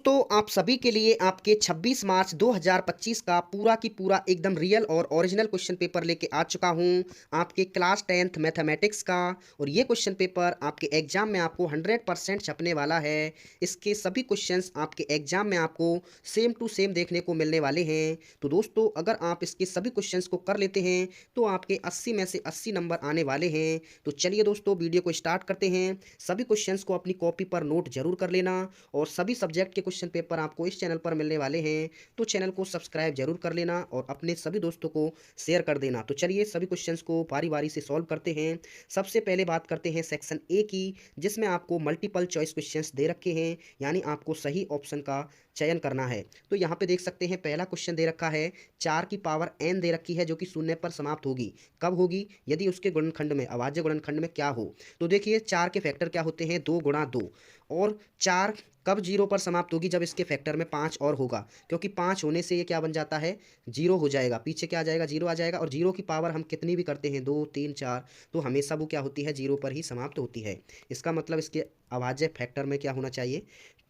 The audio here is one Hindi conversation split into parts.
दोस्तों आप सभी के लिए आपके 26 मार्च 2025 का पूरा की पूरा एकदम रियल और ओरिजिनल क्वेश्चन पेपर लेके आ चुका हूं आपके क्लास 10th मैथमेटिक्स का। और ये क्वेश्चन पेपर आपके एग्जाम में आपको 100% छपने वाला है। इसके सभी क्वेश्चंस आपके एग्जाम में आपको सेम टू सेम देखने को मिलने वाले हैं। तो दोस्तों अगर आप इसके सभी क्वेश्चंस को कर लेते हैं तो आपके 80 में से 80 नंबर आने वाले हैं। तो चलिए दोस्तों वीडियो को स्टार्ट करते हैं। सभी क्वेश्चंस को अपनी कॉपी पर नोट जरूर कर लेना और सभी सब्जेक्ट के क्वेश्चन पेपर आपको इस चैनल पर मिलने वाले हैं। तो चैनल को सब्सक्राइब जरूर कर लेना और अपने सभी दोस्तों को शेयर कर देना। तो चलिए सभी क्वेश्चंस को बारी बारी से सॉल्व करते हैं। सबसे पहले बात करते हैं सेक्शन ए की, जिसमें आपको मल्टीपल चॉइस क्वेश्चंस दे रखे हैं, यानी आपको सही ऑप्शन का चयन करना है। तो यहाँ पे देख सकते हैं पहला क्वेश्चन दे रखा है 4 की पावर n दे रखी है, जो कि शून्य पर समाप्त होगी। कब होगी? यदि उसके गुणनखंड में, अभाज्य गुणनखंड में क्या हो। तो देखिए 4 के फैक्टर क्या होते हैं, 2 गुणा 2। और 4 कब जीरो पर समाप्त होगी? जब इसके फैक्टर में 5 और होगा, क्योंकि 5 होने से ये क्या बन जाता है, जीरो हो जाएगा। पीछे क्या आ जाएगा, जीरो आ जाएगा। और जीरो की पावर हम कितनी भी करते हैं, 2 3 4, तो हमेशा वो क्या होती है, जीरो पर ही समाप्त होती है। इसका मतलब इसके अभाज्य फैक्टर में क्या होना चाहिए,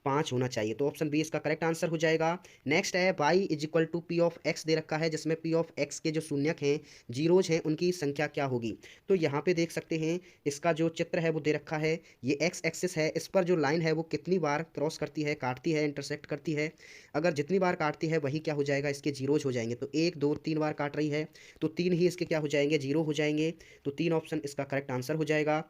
5 होना चाहिए। तो ऑप्शन बी इसका करेक्ट आंसर हो जाएगा। नेक्स्ट है y is equal to P of X दे रखा है, जिसमें पी ऑफ एक्स के जो शून्यक हैं, जीरोज हैं, उनकी संख्या क्या होगी। तो यहाँ पे देख सकते हैं इसका जो चित्र है वो दे रखा है, ये एक्स एक्सिस है। इस पर जो लाइन है वो कितनी बार क्रॉस करती है, काटती है, इंटरसेक्ट करती है। अगर जितनी बार काटती है वही क्या हो जाएगा, इसके जीरोज हो जाएंगे। तो 1 2 3 बार काट रही है, तो 3 ही इसके क्या हो जाएंगे, जीरो हो जाएंगे। तो 3 ऑप्शन इसका करेक्ट आंसर हो जाएगा।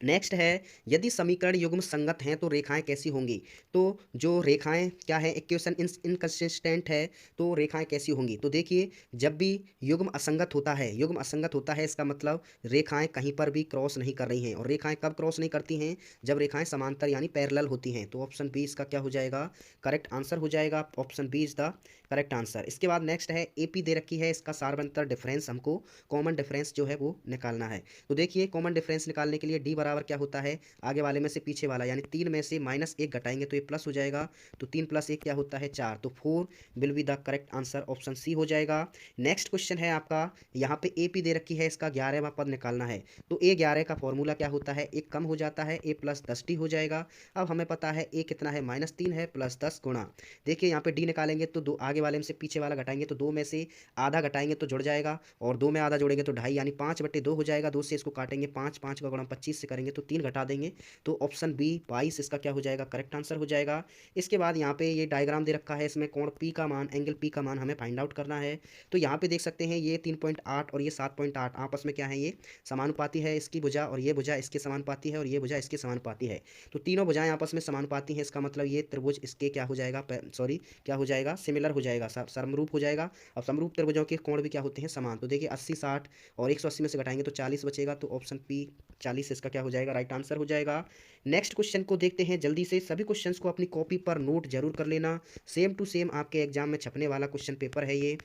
नेक्स्ट है यदि समीकरण युग्म संगत हैं तो रेखाएं कैसी होंगी। तो जो रेखाएं क्या है, इक्वेशन इनकंसिस्टेंट है, तो रेखाएं कैसी होंगी। तो देखिए जब भी युग्म असंगत होता है, युग्म असंगत होता है, इसका मतलब रेखाएं कहीं पर भी क्रॉस नहीं कर रही हैं। और रेखाएं कब क्रॉस नहीं करती हैं, जब रेखाएं समांतर यानी पैरेलल होती हैं। तो ऑप्शन बी इसका क्या हो जाएगा, करेक्ट आंसर हो जाएगा। Option B is the correct answer. इसके बाद नेक्स्ट है एपी दे रखी है, इसका सार्वंतर डिफरेंस, हमको कॉमन डिफरेंस जो है वो निकालना है। तो देखिए कॉमन डिफरेंस निकालने के लिए डी बराबर क्या होता है, आगे वाले में से पीछे वाला, यानी 3 में से -1 घटाएंगे तो ये प्लस हो जाएगा। तो 3 + 1 क्या होता है, 4। तो 4 will be the correct answer, option C हो जाएगा। नेक्स्ट क्वेश्चन है आपका, यहाँ पे ए पी दे रखी है, इसका 11वां पद निकालना है। तो ए 11 का फॉर्मूला क्या होता है, एक कम हो जाता है, ए + 10 हो जाएगा। अब हमें पता है ए कितना है, -3 है, + 10 गुणा, देखिए यहाँ पे डी निकालेंगे तो दो, आगे वाले में से पीछे वाला घटाएंगे तो 2 में से आधा घटाएंगे तो जुड़ जाएगा, और 2 में आधा जोड़ेंगे तो 2.5, यानी 5/2 हो जाएगा। 2 से इसको काटेंगे, 5 5 का गुणा 25 से करेंगे तो 3 घटा देंगे। तो ऑप्शन बी 22 इसका क्या हो जाएगा, करेक्ट आंसर हो जाएगा। इसके बाद यहाँ पे ये डायग्राम दे रखा है, इसमें कोण पी का मान, एंगल पी का मान हमें फाइंड आउट करना है। तो यहाँ पे देख सकते हैं ये 3.8 और ये 7.8 आपस में क्या है, ये समानुपाती है। इसकी भुजा और ये भुजा इसके समानुपाती है, और ये भुजा इसके समानुपाती है। तो तीनों भुजाएं आपस में समानुपाती हैं, इसका मतलब ये त्रिभुज इसके क्या हो जाएगा, सॉरी क्या हो जाएगा, सिमिलर हो जाएगा, समरूप हो जाएगा। अब समरूप त्रिभुजों के कोण भी क्या होते हैं, समान। तो देखिए 80 60 और 180 में से घटाएंगे तो 40 बचेगा। तो ऑप्शन पी 40 इसका क्या हो जाएगा, राइट आंसर हो जाएगा। नेक्स्ट क्वेश्चन को देखते हैं जल्दी से। सभी क्वेश्चंस को अपनी कॉपी पर नोट जरूर कर लेना, सेम टू सेम आपके एग्जाम में छपने वाला क्वेश्चन पेपर है ये।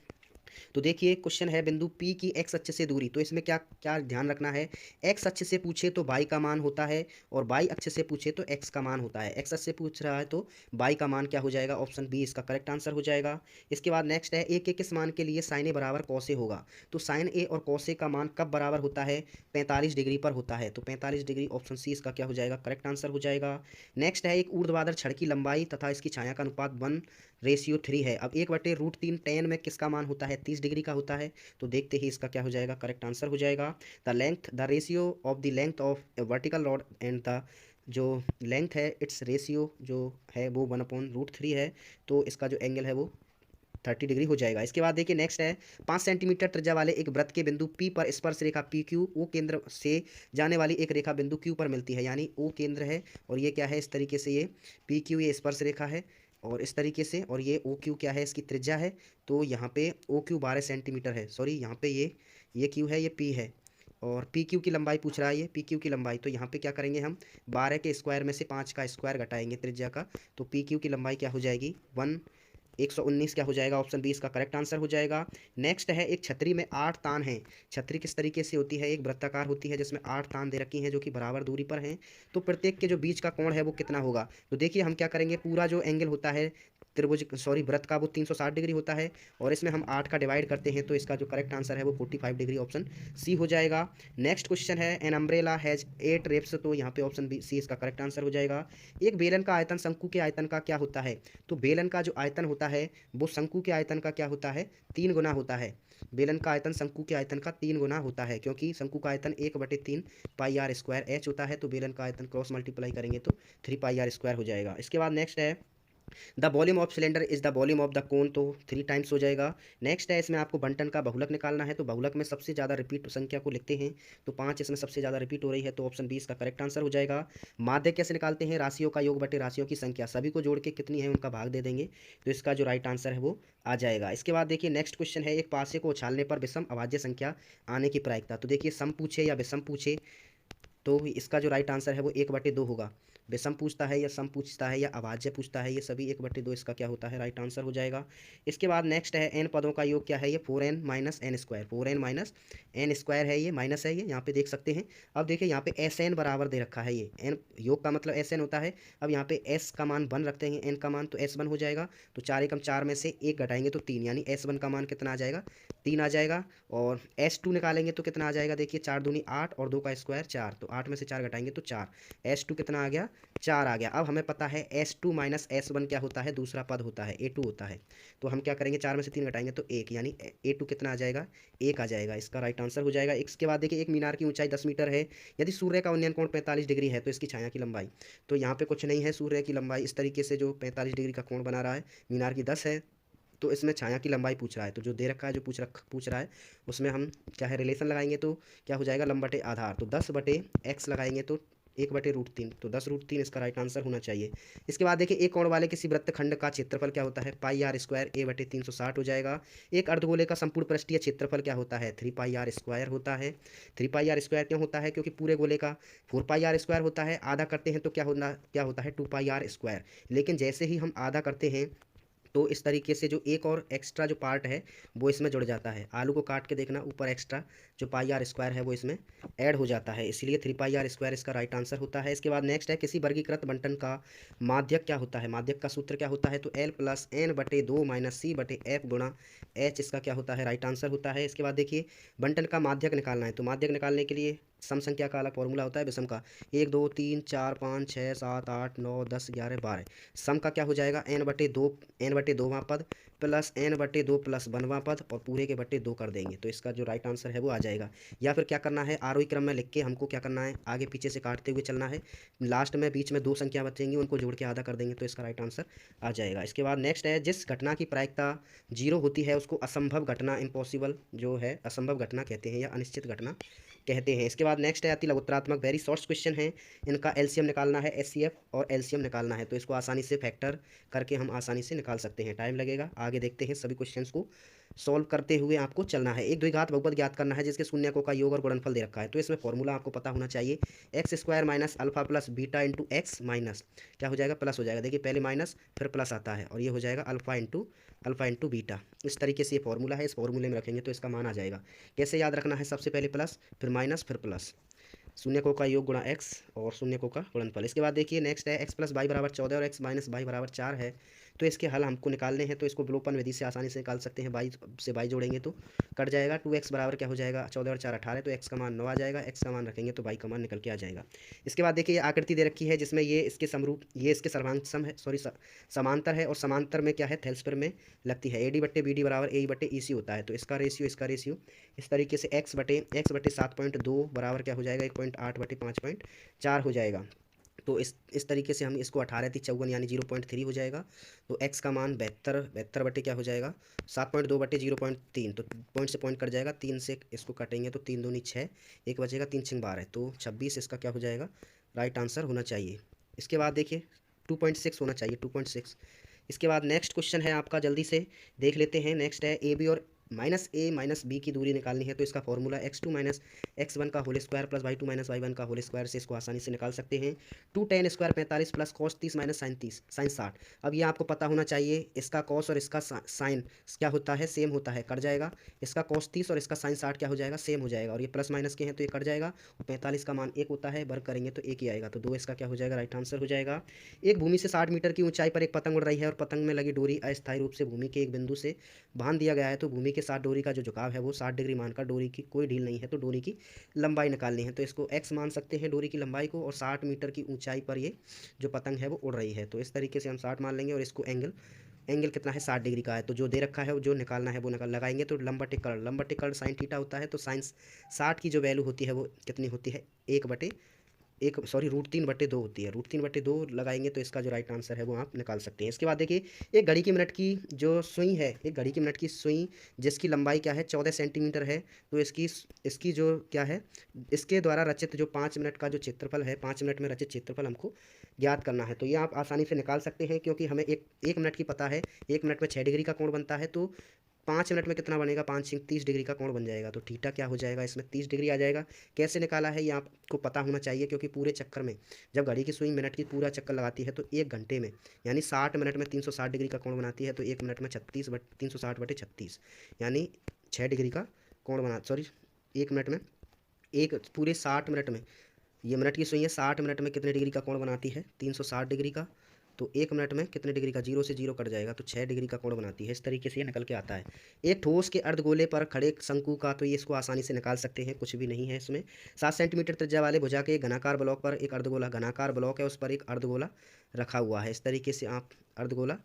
तो देखिए क्वेश्चन है बिंदु P की x अक्ष से दूरी। तो इसमें क्या क्या ध्यान रखना है, x अक्ष से पूछे तो y का मान होता है, और y अक्ष से पूछे तो x का मान होता है। x अक्ष से पूछ रहा है तो y का मान क्या हो जाएगा, ऑप्शन बी इसका करेक्ट आंसर हो जाएगा। इसके बाद नेक्स्ट है a के किस मान के लिए sin a बराबर cos a होगा। तो sin a और cos a का मान कब बराबर होता है, 45 डिग्री पर होता है। तो 45 डिग्री, ऑप्शन सी इसका क्या हो जाएगा, करेक्ट आंसर हो जाएगा। नेक्स्ट है एक ऊर्ध्वाधर छड़ की लंबाई तथा इसकी छाया का अनुपात 1:3 है। अब 1/√3 tan में किसका मान होता है, 30 डिग्री का होता है। तो देखते ही इसका क्या हो जाएगा, करेक्ट आंसर हो जाएगा। The ratio of the length of A vertical rod and the जो लेंथ है, इट्स रेशियो जो है वो 1/√3 है। तो इसका जो एंगल है वो 30 डिग्री हो जाएगा। इसके बाद देखिए नेक्स्ट है 5 सेंटीमीटर त्रिज्या वाले एक वृत्त के बिंदु P पर स्पर्श रेखा PQ O केंद्र से जाने वाली एक रेखा बिंदु Q पर मिलती है, यानी O केंद्र है और ये क्या है, इस तरीके से ये PQ ये स्पर्श रेखा है, और इस तरीके से, और ये OQ क्या है, इसकी त्रिज्या है। तो यहाँ पे OQ 12 सेंटीमीटर है, सॉरी यहाँ पे ये Q है, ये P है, और PQ की लंबाई पूछ रहा है, ये PQ की लंबाई। तो यहाँ पे क्या करेंगे हम, 12 के स्क्वायर में से 5 का स्क्वायर घटाएंगे त्रिज्या का। तो PQ की लंबाई क्या हो जाएगी, 119 क्या हो जाएगा, ऑप्शन बी इसका करेक्ट आंसर हो जाएगा। नेक्स्ट है एक छतरी में 8 तान हैं। छतरी किस तरीके से होती है, एक वृत्ताकार होती है जिसमें 8 तान दे रखी हैं जो कि बराबर दूरी पर हैं। तो प्रत्येक के जो बीच का कोण है वो कितना होगा। तो देखिए हम क्या करेंगे, पूरा जो एंगल होता है त्रिभुज सॉरी व्रत का वो 360 डिग्री होता है, और इसमें हम 8 का डिवाइड करते हैं, तो इसका जो करेक्ट आंसर है वो 45 डिग्री, ऑप्शन सी हो जाएगा। नेक्स्ट क्वेश्चन है एन अम्ब्रेला हैज 8 रिब्स, तो यहाँ पे ऑप्शन बी सी इसका करेक्ट आंसर हो जाएगा। एक बेलन का आयतन शंकु के आयतन का क्या होता है? तो बेलन का जो आयतन होता है वो शंकु के आयतन का क्या होता है? 3 गुना होता है। बेलन का आयतन शंकु के आयतन का 3 गुना होता है, क्योंकि शंकु का आयतन 1/3 पाई आर स्क्वायर एच होता है, तो बेलन का आयतन क्रॉस मल्टीप्लाई करेंगे तो 3 पाई आर स्क्वायर हो जाएगा। इसके बाद नेक्स्ट है the volume of cylinder is the volume of the cone, तो 3 टाइम्स हो जाएगा। नेक्स्ट है इसमें आपको बंटन का बहुलक निकालना है, तो बहुलक में सबसे ज़्यादा रिपीट संख्या को लिखते हैं, तो 5 इसमें सबसे ज़्यादा रिपीट हो रही है, तो ऑप्शन बी इसका करेक्ट आंसर हो जाएगा। माध्य कैसे निकालते हैं? राशियों का योग बटे राशियों की संख्या, सभी को जोड़ के कितनी है उनका भाग दे देंगे, तो इसका जो राइट आंसर है वो आ जाएगा। इसके बाद देखिए नेक्स्ट क्वेश्चन है एक पासे को उछालने पर विषम अभाज्य संख्या आने की प्रायिकता, तो देखिए सम पूछे या विषम पूछे, तो इसका जो राइट आंसर है वो 1/2 होगा। विषम पूछता है या सम पूछता है या अभाज्य पूछता है, ये सभी 1/2 इसका क्या होता है? राइट आंसर हो जाएगा। इसके बाद नेक्स्ट है एन पदों का योग क्या है? ये 4n minus N square, 4n minus N square है, ये माइनस है, ये यहाँ पे देख सकते हैं। अब देखिए यहाँ पे एस एन बराबर दे रखा है, ये एन योग का मतलब एस एन होता है। अब यहाँ पे एस का मान 1 रखते हैं, एन का मान तो S1 हो जाएगा, तो 4 एकम 4 में से 1 घटाएंगे तो 3, यानी S1 का मान कितना आ जाएगा? 3 आ जाएगा। और S2 निकालेंगे तो कितना आ जाएगा? देखिए 4 दूनी 8 और 2 का स्क्वायर 4, तो 8 में से 4 घटाएंगे तो 4, S2 कितना आ गया? 4 आ गया। अब हमें पता है S2 माइनस S1 क्या होता है? दूसरा पद होता है, A2 होता है, तो हम क्या करेंगे? 4 में से 3 घटाएंगे तो 1, यानी A2 कितना आ जाएगा? 1 आ जाएगा, इसका राइट आंसर हो जाएगा। इसके बाद देखिए एक मीनार की ऊंचाई 10 मीटर है, यदि सूर्य का उन्नयन कोण 45 डिग्री है तो इसकी छाया की लंबाई, तो यहाँ पे कुछ नहीं है, सूर्य की लंबाई इस तरीके से जो 45 डिग्री का कोण बना रहा है, मीनार की 10 है, तो इसमें छाया की लंबाई पूछ रहा है, तो जो दे रखा है जो पूछ रहा है उसमें हम क्या है रिलेशन लगाएंगे, तो क्या हो जाएगा? लंब बटे आधार, तो 10/x लगाएंगे तो 1/√3, तो 10√3 इसका राइट आंसर होना चाहिए। इसके बाद देखिए एक कोण वाले किसी वृत्तखंड का क्षेत्रफल क्या होता है? पाई आर स्क्वायर A/360 हो जाएगा। एक अर्धगोले का संपूर्ण पृष्ठीय क्षेत्रफल क्या होता है? 3 पाई आर स्क्वायर होता है। 3 पाई आर स्क्वायर क्यों होता है? क्योंकि पूरे गोले का 4 पाई आर स्क्वायर होता है, आधा करते हैं तो क्या होता है? 2 पाई आर स्क्वायर, लेकिन जैसे ही हम आधा करते हैं तो इस तरीके से जो एक और एक्स्ट्रा जो पार्ट है वो इसमें जुड़ जाता है। आलू को काट के देखना, ऊपर एक्स्ट्रा जो पाई आर स्क्वायर है वो इसमें ऐड हो जाता है, इसलिए 3 पाई आर स्क्वायर इसका राइट आंसर होता है। इसके बाद नेक्स्ट है किसी वर्गीकृत बंटन का माध्यक क्या होता है? माध्यक का सूत्र क्या होता है? तो L+N/2 - C/F गुणा H इसका क्या होता है? राइट आंसर होता है। इसके बाद देखिए बंटन का माध्यक निकालना है, तो माध्यक निकालने के लिए सम संख्या का अलग फॉर्मूला होता है विषम का, 1 2 3 4 5 6 7 8 9 10 11 12, सम का क्या हो जाएगा? n/2वां पद प्लस n/2 प्लस 1वां पद और पूरे के बटे 2 कर देंगे, तो इसका जो राइट आंसर है वो आ जाएगा। या फिर क्या करना है? आरोही क्रम में लिख के हमको क्या करना है? आगे पीछे से काटते हुए चलना है, लास्ट में बीच में 2 संख्या बचेंगी उनको जोड़ के आधा कर देंगे, तो इसका राइट आंसर आ जाएगा। इसके बाद नेक्स्ट है जिस घटना की प्रायिकता 0 होती है उसको असंभव घटना, इम्पॉसिबल जो है असंभव घटना कहते हैं या अनिश्चित घटना कहते हैं। इसके बाद नेक्स्ट है अति लघुत्तरात्मक, वेरी शॉर्ट्स क्वेश्चन है, इनका एलसीएम निकालना है, एचसीएफ और एलसीएम निकालना है, तो इसको आसानी से फैक्टर करके हम आसानी से निकाल सकते हैं, टाइम लगेगा। आगे देखते हैं, सभी क्वेश्चंस को सॉल्व करते हुए आपको चलना है। एक द्विघात बहुपद ज्ञात करना है जिसके शून्यकों का योग और गुणनफल दे रखा है, तो इसमें फॉर्मूला आपको पता होना चाहिए, x² minus alpha plus beta into x minus क्या हो जाएगा? प्लस हो जाएगा। देखिए पहले माइनस फिर प्लस आता है और ये हो जाएगा अल्फा इंटू बीटा, इस तरीके से ये फॉर्मूला है, इस फॉर्मूले में रखेंगे तो इसका मान आ जाएगा। कैसे याद रखना है? सबसे पहले प्लस फिर माइनस फिर प्लस, शून्यकों का योग गुणा x और शून्यकों का गुणनफल। इसके बाद देखिए नेक्स्ट है x + y = 14 और x - y = 4 है, तो इसके हल हमको निकालने हैं, तो इसको विलोपन विधि से आसानी से निकाल सकते हैं। y से y जोड़ेंगे तो कट जाएगा, 2x बराबर क्या हो जाएगा? 14 और 4 18, तो x का मान 9 आ जाएगा, x का मान रखेंगे तो y का मान निकल के आ जाएगा। इसके बाद देखिए ये आकृति दे रखी है जिसमें ये इसके समरूप, ये इसके सर्वांग है, सॉरी समांतर है, और समांतर में क्या है? थेल्सपर में लगती है, AD/BD = AE/EC होता है, तो इसका रेशियो इस तरीके से x/7.2 बराबर क्या हो जाएगा? 1.8/5.4 हो जाएगा। तो इस तरीके से हम इसको 18 × 54 यानी 0.3 हो जाएगा, तो x का मान 72 बटे क्या हो जाएगा? 7.2/0.3, तो पॉइंट से पॉइंट कट जाएगा, 3 से इसको काटेंगे तो 3 दूनी 6, 1 बचेगा, 3 6 12, तो 26 इसका क्या हो जाएगा? राइट आंसर होना चाहिए। इसके बाद देखिए 2.6 होना चाहिए, 2.6। इसके बाद नेक्स्ट क्वेश्चन है आपका, जल्दी से देख लेते हैं। नेक्स्ट है AB और -A - B की दूरी निकालनी है, तो इसका फॉर्मूला x2 - x1 का whole square plus y2 minus y1 का होल स्क्वायर से इसको आसानी से निकाल सकते हैं। 2 tan square 45 plus cos 30 minus sine 30 sine 60। अब ये आपको पता होना चाहिए, इसका cos और इसका साइन क्या होता है, सेम होता है, कट जाएगा। इसका cos 30 और इसका साइन 60 क्या हो जाएगा, सेम हो जाएगा। और ये प्लस माइनस के हैं तो ये कट जाएगा। और 45 का मान 1 होता है, वर्ग करेंगे तो 1 ही आएगा। तो 2 इसका क्या हो जाएगा, राइट आंसर हो जाएगा। एक भूमि से 60 मीटर की ऊंचाई पर एक पतंग उड़ रही है और पतंग में लगी डोरी अस्थायी रूप से भूमि के एक बिंदु से बांध दिया गया है। तो भूमि के साथ डोरी का जो झुकाव है वो 60 डिग्री मानकर डोरी की कोई ढील नहीं है तो डोरी की लंबाई निकालनी है। तो इसको x मान सकते हैं डोरी की लंबाई को, और 60 मीटर की ऊंचाई पर ये जो पतंग है वो उड़ रही है। तो इस तरीके से हम 60 मान लेंगे और इसको एंगल कितना है, 60 डिग्री का है। तो जो दे रखा है वो जो निकालना है वो लगाएंगे। तो लंबा टिकड़ साइन थीटा होता है। तो साइन 60 की जो वैल्यू होती है वो कितनी होती है, √3/2 होती है। √3/2 लगाएंगे तो इसका जो राइट आंसर है वो आप निकाल सकते हैं। इसके बाद देखिए, एक घड़ी की मिनट की जो सुई है, एक घड़ी की मिनट की सुई जिसकी लंबाई क्या है, 14 सेंटीमीटर है। तो इसकी जो क्या है, इसके द्वारा रचित जो 5 मिनट का जो क्षेत्रफल है, 5 मिनट में रचित क्षेत्रफल हमको ज्ञात करना है। तो ये आप आसानी से निकाल सकते हैं, क्योंकि हमें एक मिनट की पता है। 1 मिनट में 6 डिग्री का कोण बनता है, तो 5 मिनट में कितना बनेगा, 5 30 डिग्री का कोण बन जाएगा। तो थीटा क्या हो जाएगा, इसमें 30 डिग्री आ जाएगा। कैसे निकाला है ये आपको पता होना चाहिए, क्योंकि पूरे चक्कर में जब घड़ी की सुई मिनट की पूरा चक्कर लगाती है तो 1 घंटे में यानी 60 मिनट में 360 डिग्री का कोण बनाती है। तो 1 मिनट में 360/36 यानी 6 डिग्री का कोण बना, सॉरी 1 मिनट में, एक पूरे 60 मिनट में, ये मिनट की सुई है, 60 मिनट में कितने डिग्री का कोण बनाती है, 360 डिग्री का। तो 1 मिनट में कितने डिग्री का, 0 से 0 कट जाएगा तो 6 डिग्री का कोण बनाती है। इस तरीके से ये निकल के आता है। एक ठोस के अर्धगोले पर खड़े शंकु का, तो ये इसको आसानी से निकाल सकते हैं, कुछ भी नहीं है इसमें। 7 सेंटीमीटर त्रिज्या वाले भुजा के घनाकार ब्लॉक पर एक अर्धगोला, घनाकार ब्लॉक है उस पर एक अर्धगोला रखा हुआ है। इस तरीके से आप अर्धगोला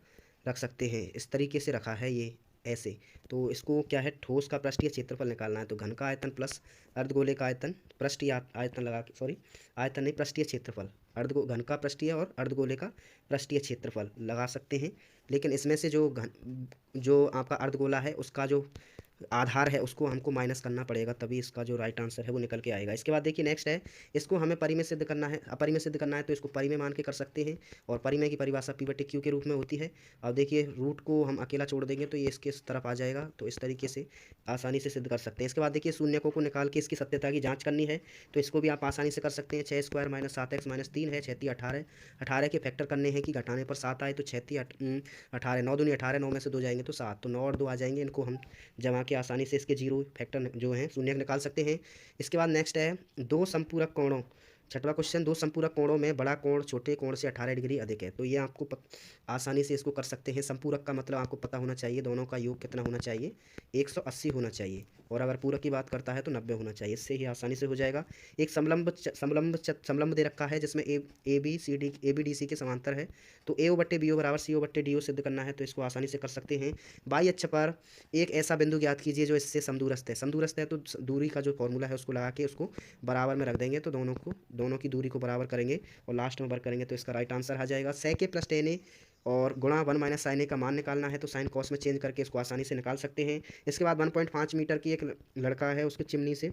रख सकते हैं। इस तरीके से रखा है ये ऐसे। तो इसको क्या है, ठोस का पृष्ठीय क्षेत्रफल निकालना है। तो घन का आयतन प्लस अर्धगोले का आयतन, पृष्ठीय आयतन लगा के, सॉरी आयतन नहीं, पृष्ठीय क्षेत्रफल, घन का पृष्ठीय और अर्धगोले का पृष्ठीय क्षेत्रफल लगा सकते हैं। लेकिन इसमें से जो आपका अर्धगोला है उसका जो आधार है उसको हमको माइनस करना पड़ेगा, तभी इसका जो राइट आंसर है वो निकल के आएगा। इसके बाद देखिए नेक्स्ट है, इसको हमें परिमेय सिद्ध करना है, अपरिमेय सिद्ध करना है। तो इसको परिमेय मान के कर सकते हैं, और परिमेय की परिभाषा P/Q के रूप में होती है। अब देखिए रूट को हम अकेला छोड़ देंगे तो ये इसके तरफ आ जाएगा। तो इस तरीके से आसानी से सिद्ध कर सकते हैं। इसके बाद देखिए, शून्यकों को निकाल के इसकी सत्यता की जाँच करनी है। तो इसको भी आप आसानी से कर सकते हैं। 6² - 7x - 3 है, 6 18, 18 के फैक्टर करने हैं कि घटाने पर 7 आए। तो 6 18, 9 दूनी 18, 9 में से 2 जाएंगे तो 7, तो 9 और 2 आ जाएंगे। इनको हम जमा के आसानी से इसके 0 फैक्टर जो हैं शून्य निकाल सकते हैं। इसके बाद नेक्स्ट है, दो संपूरक कोणों, छठवां क्वेश्चन, दो संपूरक कोणों में बड़ा कोण छोटे कोण से 18 डिग्री अधिक है। तो ये आपको आसानी से इसको कर सकते हैं। संपूरक का मतलब आपको पता होना चाहिए, दोनों का योग कितना होना चाहिए, 180 होना चाहिए। और अगर पूरक की बात करता है तो 90 होना चाहिए। इससे ही आसानी से हो जाएगा। एक समलंब दे रखा है जिसमें ABDC के समांतर है। तो AO/BO बराबर CO/DO सिद्ध करना है। तो इसको आसानी से कर सकते हैं। बाई अक्ष पर एक ऐसा बिंदु ज्ञात कीजिए जो इससे समदूरस्थ है। समदूरस्थ है तो दूरी का जो फॉर्मूला है उसको लगा के उसको बराबर में रख देंगे। तो दोनों की दूरी को बराबर करेंगे और लास्ट में वर्ग करेंगे तो इसका राइट आंसर आ जाएगा। sec A + tan A और गुणा 1 - sin A का मान निकालना है। तो साइन कॉस में चेंज करके इसको आसानी से निकाल सकते हैं। इसके बाद 1.5 मीटर की एक लड़का है, उसकी चिमनी से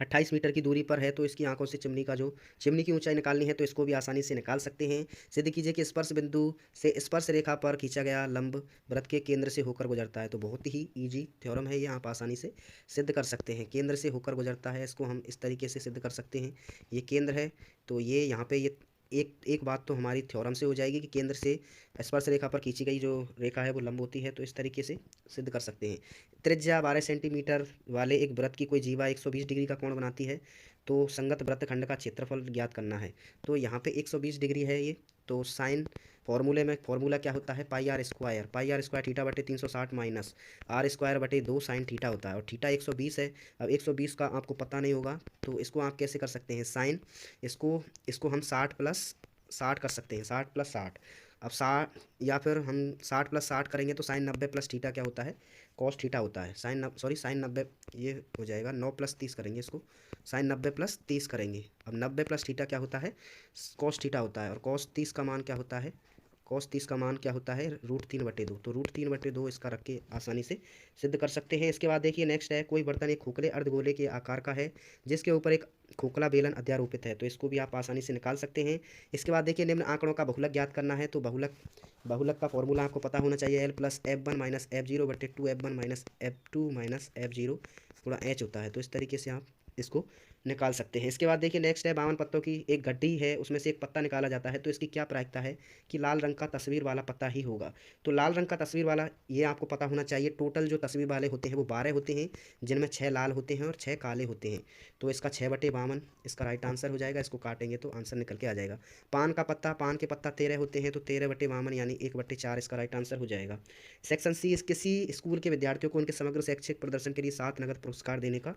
28 मीटर की दूरी पर है। तो इसकी आंखों से चिमनी की ऊंचाई निकालनी है। तो इसको भी आसानी से निकाल सकते हैं। सिद्ध कीजिए कि स्पर्श बिंदु से स्पर्श रेखा पर खींचा गया लंब वृत्त के केंद्र से होकर गुजरता है। तो बहुत ही इजी थ्योरम है ये, आप आसानी से सिद्ध कर सकते हैं। केंद्र से होकर गुजरता है, इसको हम इस तरीके से सिद्ध कर सकते हैं। ये केंद्र है, तो ये यहाँ पे ये एक बात तो हमारी थ्योरम से हो जाएगी कि केंद्र से स्पर्श रेखा पर खींची गई जो रेखा है वो लंब होती है। तो इस तरीके से सिद्ध कर सकते हैं। त्रिज्या 12 सेंटीमीटर वाले एक वृत्त की कोई जीवा 120 डिग्री का कोण बनाती है। तो संगत वृत्तखंड का क्षेत्रफल ज्ञात करना है। तो यहाँ पे 120 डिग्री है ये। तो साइन फॉर्मूला क्या होता है, पाई r² θ/360 minus r²/2 sine theta होता है। और थीटा 120 है। अब 120 का आपको पता नहीं होगा तो इसको आप कैसे कर सकते हैं, साइन इसको हम 60 + 60 कर सकते हैं, 60 + 60। अब 60 या फिर हम 60 + 60 करेंगे तो साइन 90 + थीटा क्या होता है, कॉस थीटा होता है। साइन 90 ये हो जाएगा, 9 + 30 करेंगे इसको, साइन 90 + 30 करेंगे। अब 90 + थीटा क्या होता है, कॉस थीटा होता है। और कॉस 30 का मान क्या होता है, √3/2। तो √3/2 इसका रख के आसानी से सिद्ध कर सकते हैं। इसके बाद देखिए नेक्स्ट है, कोई बर्तन एक खोखले अर्धगोले के आकार का है जिसके ऊपर एक खोखला बेलन अध्यारोपित है। तो इसको भी आप आसानी से निकाल सकते हैं। इसके बाद देखिए, निम्न आंकड़ों का बहुलक ज्ञात करना है। तो बहुलक का फॉर्मूला आपको पता होना चाहिए, L + F1 - F0/2 F1 - F2 - F0 × H होता है। तो इस तरीके से आप इसको निकाल सकते हैं। इसके बाद देखिए नेक्स्ट है 52 पत्तों की एक गड्डी है, उसमें से एक पत्ता निकाला जाता है, तो इसकी क्या प्रायिकता है कि लाल रंग का तस्वीर वाला पत्ता ही होगा। तो लाल रंग का तस्वीर वाला ये आपको पता होना चाहिए। टोटल जो तस्वीर वाले होते हैं वो 12 होते हैं, जिनमें 6 लाल होते हैं और 6 काले होते हैं। तो इसका 6/52 इसका राइट आंसर हो जाएगा। इसको काटेंगे तो आंसर निकल के आ जाएगा। पान का पत्ता, पान के पत्ता 13 होते हैं, तो 13/52 यानी 1/4 इसका राइट आंसर हो जाएगा। सेक्शन सी, किसी स्कूल के विद्यार्थियों को उनके समग्र शैक्षिक प्रदर्शन के लिए 7 नगद पुरस्कार देने का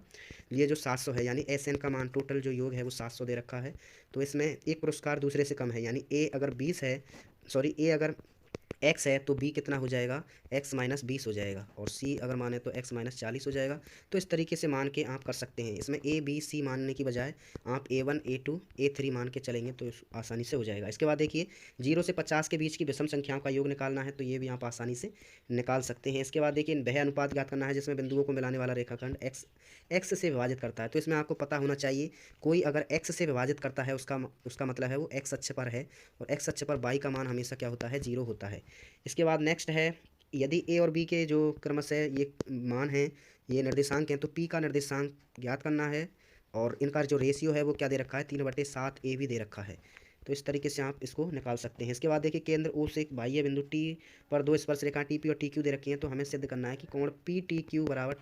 लिए जो 700 है, यानी SN का मान टोटल जो योग है वो 700 दे रखा है। तो इसमें एक पुरस्कार दूसरे से कम है, यानी ए अगर 20 है, सॉरी ए अगर x है तो b कितना हो जाएगा, x-20 हो जाएगा, और c अगर माने तो x-40 हो जाएगा। तो इस तरीके से मान के आप कर सकते हैं। इसमें a b c मानने की बजाय आप a1 a2 a3 मान के चलेंगे तो आसानी से हो जाएगा। इसके बाद देखिए 0 से 50 के बीच की विषम संख्याओं का योग निकालना है, तो ये भी आप आसानी से निकाल सकते हैं। इसके बाद देखिए वह अनुपात ज्ञात करना है जिसमें बिंदुओं को मिलाने वाला रेखाखंड x से विभाजित करता है। तो इसमें आपको पता होना चाहिए कोई अगर x से विभाजित करता है उसका मतलब है वो x अक्ष पर है, और x अक्ष पर y का मान हमेशा क्या होता है, 0 होता है। इसके बाद नेक्स्ट है यदि ए और बी के जो क्रमशः ये मान हैं, ये निर्देशांक हैं, तो पी का निर्देशांक ज्ञात करना है, और इनका जो रेशियो है वो क्या दे रखा है, 3/7 ए भी दे रखा है। तो इस तरीके से आप इसको निकाल सकते हैं। इसके बाद देखिए केंद्र ओ से एक बाह्य बिंदु टी पर दो स्पर्श रेखा टी पी और टी क्यू दे रखी हैं, तो हमें सिद्ध करना है कि कोण पी टी क्यू बराबर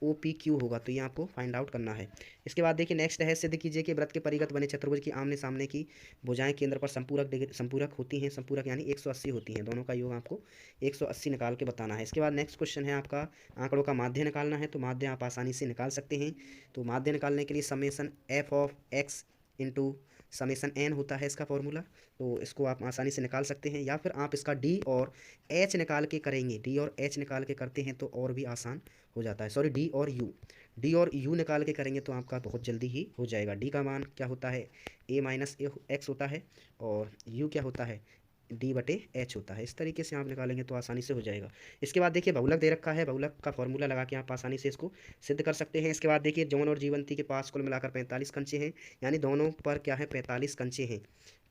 2OPQ होगा। तो ये आपको फाइंड आउट करना है। इसके बाद देखिए नेक्स्ट है सिद्ध कीजिए कि वृत्त के परिगत बने चतुर्भुज की आमने सामने की भुजाएं केंद्र पर संपूरक होती हैं, संपूरक यानी 180 होती हैं, दोनों का योग आपको 180 निकाल के बताना है। इसके बाद नेक्स्ट क्वेश्चन है आपका आंकड़ों का माध्य निकालना है, तो माध्य आप आसानी से निकाल सकते हैं। तो माध्य निकालने के लिए summation f(x) into summation n होता है इसका फॉर्मूला, तो इसको आप आसानी से निकाल सकते हैं। या फिर आप इसका d और h निकाल के करेंगे, d और h निकाल के करते हैं तो और भी आसान हो जाता है। सॉरी d और u निकाल के करेंगे तो आपका बहुत जल्दी ही हो जाएगा। d का मान क्या होता है, a-x होता है, और u क्या होता है, d/h होता है। इस तरीके से आप निकालेंगे तो आसानी से हो जाएगा। इसके बाद देखिए बहुलक दे रखा है, बहुलक का फॉर्मूला लगा के आप आसानी से इसको सिद्ध कर सकते हैं। इसके बाद देखिए जौन और जीवंती के पास कुल मिलाकर 45 कंचे हैं, यानी दोनों पर क्या है, 45 कंचे हैं।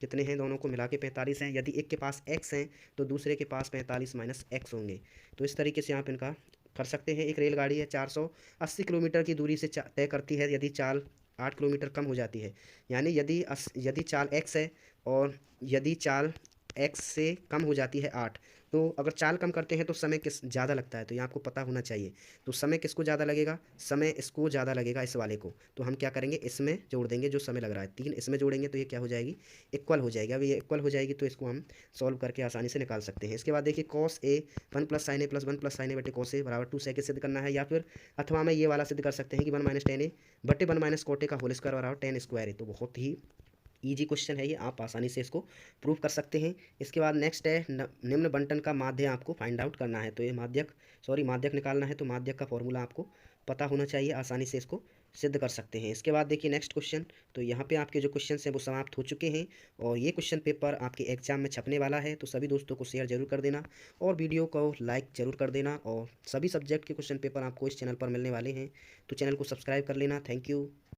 कितने हैं, दोनों को मिला के 45 हैं। यदि एक के पास x हैं तो दूसरे के पास 45 - x होंगे। तो इस तरीके से आप इनका कर सकते हैं। एक रेलगाड़ी है 480 किलोमीटर की दूरी से तय करती है, यदि चाल 8 किलोमीटर कम हो जाती है, यानी यदि चाल x है और यदि चाल x से कम हो जाती है 8, तो अगर चाल कम करते हैं तो समय किस ज़्यादा लगता है, तो ये आपको पता होना चाहिए। तो समय किसको ज़्यादा लगेगा, समय इसको ज़्यादा लगेगा, इस वाले को। तो हम क्या करेंगे, इसमें जोड़ देंगे जो समय लग रहा है, 3 इसमें जोड़ेंगे तो ये क्या हो जाएगी, इक्वल हो जाएगी। अब ये इक्वल हो जाएगी तो इसको हम सॉल्व करके आसानी से निकाल सकते हैं। इसके बाद देखिए cos A 1 + sin A + 1 + sin A / cos A = 2 sec सिद्ध करना है, या फिर अथवा में ये वाला सिद्ध कर सकते हैं कि 1 - tan A / 1 - cot A का whole square = tan square A। तो बहुत ही ईजी क्वेश्चन है ये, आप आसानी से इसको प्रूव कर सकते हैं। इसके बाद नेक्स्ट है निम्न बंटन का माध्य आपको फाइंड आउट करना है, तो ये माध्यक निकालना है, तो माध्यक का फॉर्मूला आपको पता होना चाहिए, आसानी से इसको सिद्ध कर सकते हैं। इसके बाद देखिए नेक्स्ट क्वेश्चन, तो यहाँ पे आपके जो क्वेश्चन हैं वो समाप्त हो चुके हैं, और ये क्वेश्चन पेपर आपके एग्जाम में छपने वाला है। तो सभी दोस्तों को शेयर जरूर कर देना और वीडियो को लाइक जरूर कर देना, और सभी सब्जेक्ट के क्वेश्चन पेपर आपको इस चैनल पर मिलने वाले हैं, तो चैनल को सब्सक्राइब कर लेना। Thank you.